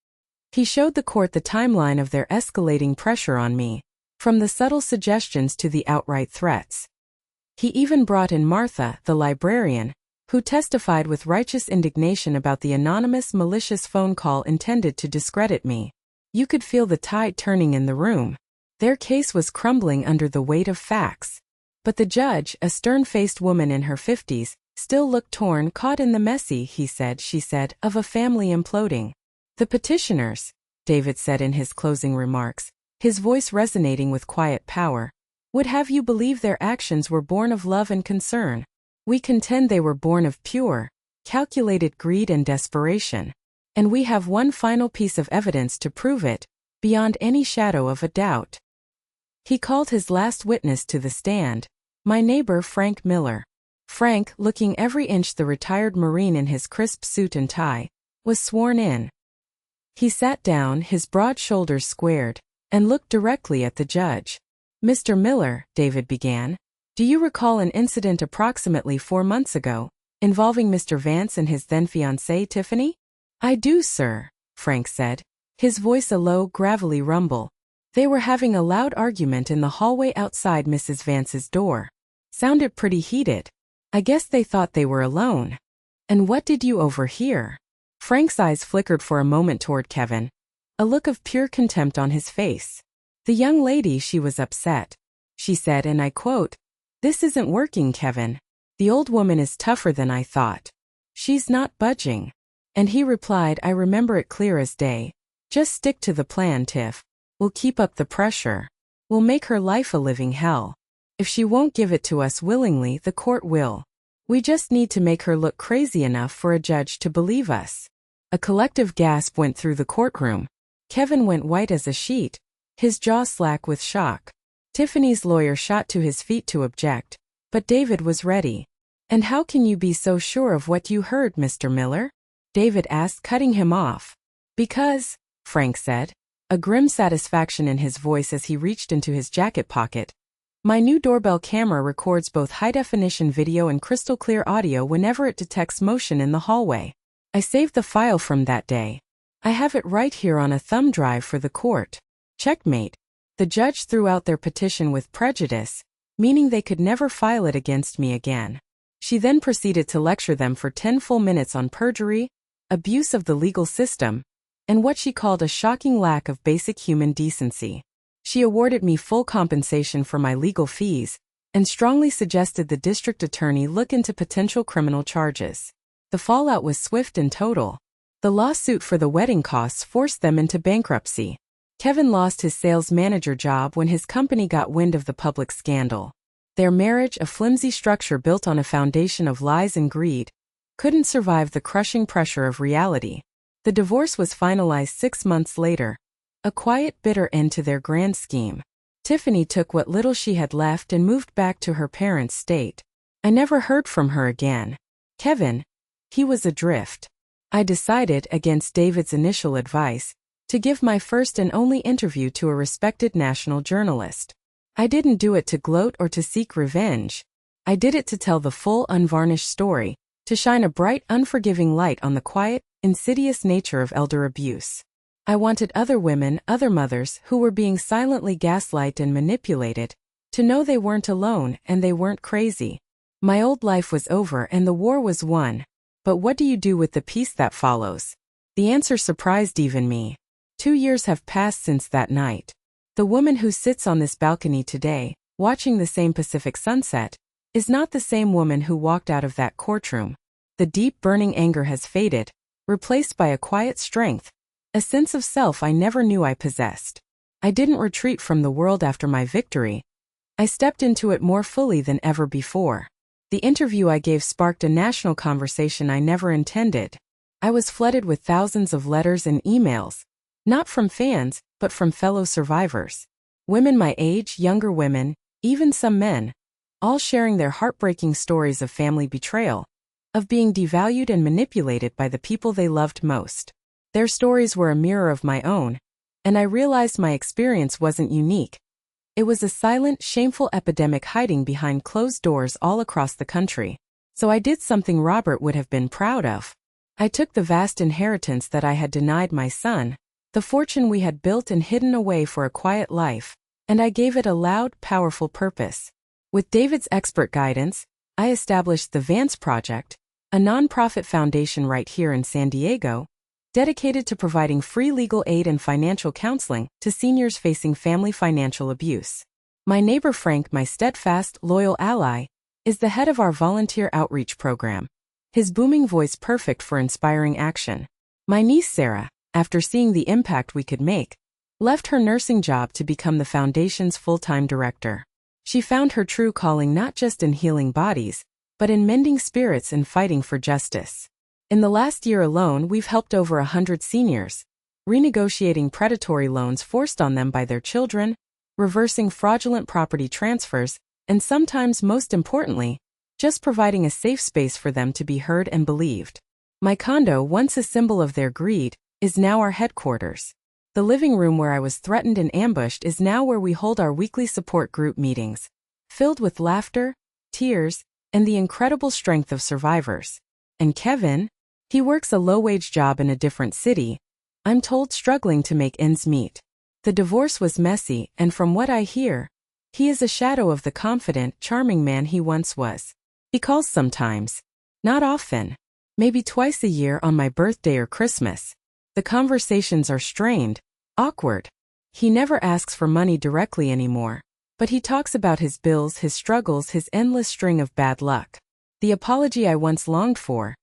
He showed the court the timeline of their escalating pressure on me, from the subtle suggestions to the outright threats. He even brought in Martha, the librarian, who testified with righteous indignation about the anonymous, malicious phone call intended to discredit me. You could feel the tide turning in the room. Their case was crumbling under the weight of facts. But the judge, a stern-faced woman in her 50s, still looked torn, caught in the messy, she said, of a family imploding. The petitioners, David said in his closing remarks, his voice resonating with quiet power, would have you believe their actions were born of love and concern. We contend they were born of pure, calculated greed and desperation. And we have one final piece of evidence to prove it, beyond any shadow of a doubt. He called his last witness to the stand, my neighbor Frank Miller. Frank, looking every inch the retired Marine in his crisp suit and tie, was sworn in. He sat down, his broad shoulders squared, and looked directly at the judge. Mr. Miller, David began, do you recall an incident approximately 4 months ago, involving Mr. Vance and his then-fiancée, Tiffany? I do, sir, Frank said, his voice a low, gravelly rumble. They were having a loud argument in the hallway outside Mrs. Vance's door. Sounded pretty heated. I guess they thought they were alone. And what did you overhear? Frank's eyes flickered for a moment toward Kevin, a look of pure contempt on his face. The young lady, she was upset. She said, and I quote, "This isn't working, Kevin. The old woman is tougher than I thought. She's not budging." And he replied, I remember it clear as day. Just stick to the plan, Tiff. We'll keep up the pressure. We'll make her life a living hell. If she won't give it to us willingly, the court will. We just need to make her look crazy enough for a judge to believe us. A collective gasp went through the courtroom. Kevin went white as a sheet, his jaw slack with shock. Tiffany's lawyer shot to his feet to object, but David was ready. And how can you be so sure of what you heard, Mr. Miller? David asked, cutting him off. Because, Frank said, a grim satisfaction in his voice as he reached into his jacket pocket. My new doorbell camera records both high-definition video and crystal-clear audio whenever it detects motion in the hallway. I saved the file from that day. I have it right here on a thumb drive for the court. Checkmate. The judge threw out their petition with prejudice, meaning they could never file it against me again. She then proceeded to lecture them for 10 full minutes on perjury, abuse of the legal system, and what she called a shocking lack of basic human decency. She awarded me full compensation for my legal fees, and strongly suggested the district attorney look into potential criminal charges. The fallout was swift and total. The lawsuit for the wedding costs forced them into bankruptcy. Kevin lost his sales manager job when his company got wind of the public scandal. Their marriage, a flimsy structure built on a foundation of lies and greed, couldn't survive the crushing pressure of reality. The divorce was finalized 6 months later, a quiet, bitter end to their grand scheme. Tiffany took what little she had left and moved back to her parents' state. I never heard from her again. Kevin, he was adrift. I decided, against David's initial advice, to give my first and only interview to a respected national journalist. I didn't do it to gloat or to seek revenge. I did it to tell the full, unvarnished story, to shine a bright, unforgiving light on the quiet, insidious nature of elder abuse. I wanted other women, other mothers, who were being silently gaslighted and manipulated, to know they weren't alone and they weren't crazy. My old life was over and the war was won. But what do you do with the peace that follows? The answer surprised even me. 2 years have passed since that night. The woman who sits on this balcony today, watching the same Pacific sunset, is not the same woman who walked out of that courtroom. The deep burning anger has faded, replaced by a quiet strength, a sense of self I never knew I possessed. I didn't retreat from the world after my victory. I stepped into it more fully than ever before. The interview I gave sparked a national conversation I never intended. I was flooded with thousands of letters and emails, not from fans, but from fellow survivors. Women my age, younger women, even some men, all sharing their heartbreaking stories of family betrayal, of being devalued and manipulated by the people they loved most. Their stories were a mirror of my own, and I realized my experience wasn't unique. It was a silent, shameful epidemic hiding behind closed doors all across the country. So I did something Robert would have been proud of. I took the vast inheritance that I had denied my son, the fortune we had built and hidden away for a quiet life, and I gave it a loud, powerful purpose. With David's expert guidance, I established the Vance Project, a nonprofit foundation right here in San Diego, dedicated to providing free legal aid and financial counseling to seniors facing family financial abuse. My neighbor Frank, my steadfast, loyal ally, is the head of our volunteer outreach program, his booming voice perfect for inspiring action. My niece Sarah, after seeing the impact we could make, left her nursing job to become the foundation's full-time director. She found her true calling not just in healing bodies, but in mending spirits and fighting for justice. In the last year alone, we've helped over 100 seniors, renegotiating predatory loans forced on them by their children, reversing fraudulent property transfers, and sometimes, most importantly, just providing a safe space for them to be heard and believed. My condo, once a symbol of their greed, is now our headquarters. The living room where I was threatened and ambushed is now where we hold our weekly support group meetings, filled with laughter, tears, and the incredible strength of survivors. And Kevin? He works a low-wage job in a different city, I'm told struggling to make ends meet. The divorce was messy, and from what I hear, he is a shadow of the confident, charming man he once was. He calls sometimes. Not often. Maybe twice a year on my birthday or Christmas. The conversations are strained, awkward. He never asks for money directly anymore, but he talks about his bills, his struggles, his endless string of bad luck. The apology I once longed for,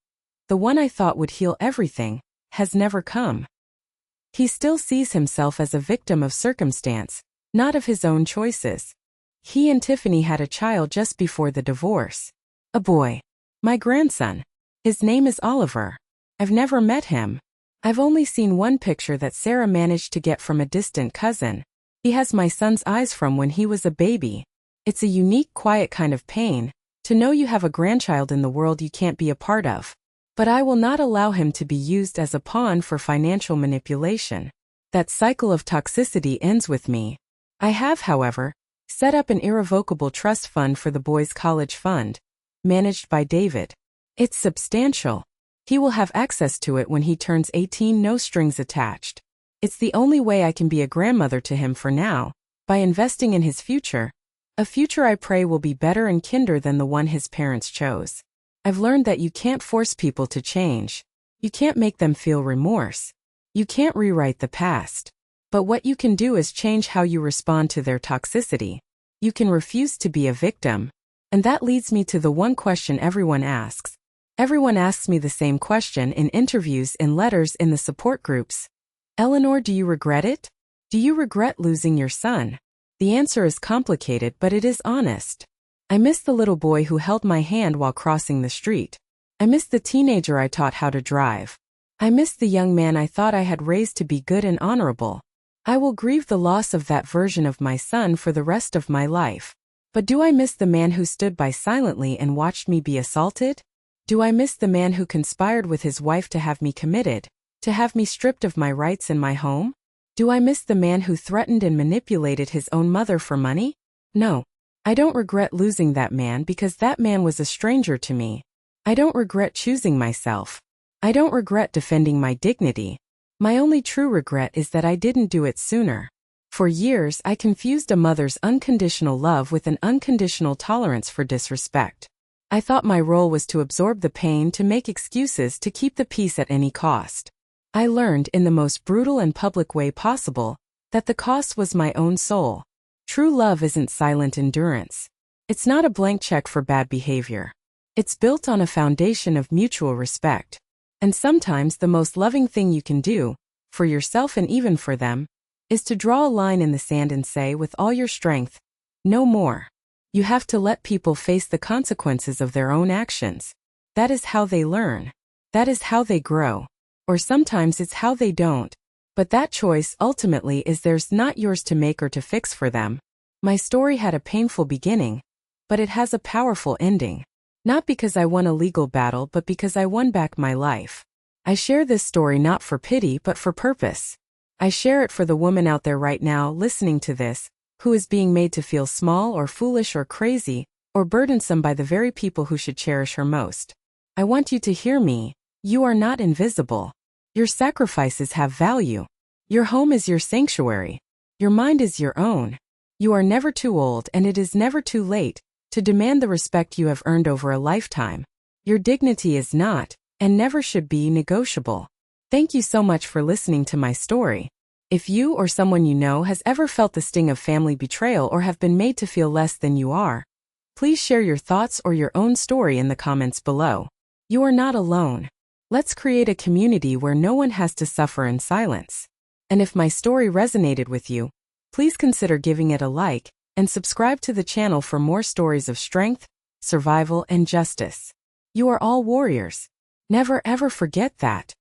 the one I thought would heal everything, has never come. He still sees himself as a victim of circumstance, not of his own choices. He and Tiffany had a child just before the divorce. A boy. My grandson. His name is Oliver. I've never met him. I've only seen one picture that Sarah managed to get from a distant cousin. He has my son's eyes from when he was a baby. It's a unique, quiet kind of pain, to know you have a grandchild in the world you can't be a part of. But I will not allow him to be used as a pawn for financial manipulation. That cycle of toxicity ends with me. I have, however, set up an irrevocable trust fund for the boys' college fund, managed by David. It's substantial. He will have access to it when he turns 18, no strings attached. It's the only way I can be a grandmother to him for now, by investing in his future, a future I pray will be better and kinder than the one his parents chose. I've learned that you can't force people to change. You can't make them feel remorse. You can't rewrite the past. But what you can do is change how you respond to their toxicity. You can refuse to be a victim. And that leads me to the one question everyone asks. Everyone asks me the same question in interviews, in letters, in the support groups. Eleanor, do you regret it? Do you regret losing your son? The answer is complicated, but it is honest. I miss the little boy who held my hand while crossing the street. I miss the teenager I taught how to drive. I miss the young man I thought I had raised to be good and honorable. I will grieve the loss of that version of my son for the rest of my life. But do I miss the man who stood by silently and watched me be assaulted? Do I miss the man who conspired with his wife to have me committed, to have me stripped of my rights in my home? Do I miss the man who threatened and manipulated his own mother for money? No. I don't regret losing that man because that man was a stranger to me. I don't regret choosing myself. I don't regret defending my dignity. My only true regret is that I didn't do it sooner. For years, I confused a mother's unconditional love with an unconditional tolerance for disrespect. I thought my role was to absorb the pain, to make excuses, to keep the peace at any cost. I learned in the most brutal and public way possible that the cost was my own soul. True love isn't silent endurance. It's not a blank check for bad behavior. It's built on a foundation of mutual respect. And sometimes the most loving thing you can do, for yourself and even for them, is to draw a line in the sand and say with all your strength, no more. You have to let people face the consequences of their own actions. That is how they learn. That is how they grow. Or sometimes it's how they don't. But that choice ultimately is theirs, not yours to make or to fix for them. My story had a painful beginning, but it has a powerful ending. Not because I won a legal battle, but because I won back my life. I share this story not for pity, but for purpose. I share it for the woman out there right now listening to this, who is being made to feel small or foolish or crazy or burdensome by the very people who should cherish her most. I want you to hear me. You are not invisible. Your sacrifices have value. Your home is your sanctuary. Your mind is your own. You are never too old, and it is never too late to demand the respect you have earned over a lifetime. Your dignity is not, and never should be, negotiable. Thank you so much for listening to my story. If you or someone you know has ever felt the sting of family betrayal or have been made to feel less than you are, please share your thoughts or your own story in the comments below. You are not alone. Let's create a community where no one has to suffer in silence. And if my story resonated with you, please consider giving it a like and subscribe to the channel for more stories of strength, survival, and justice. You are all warriors. Never ever forget that.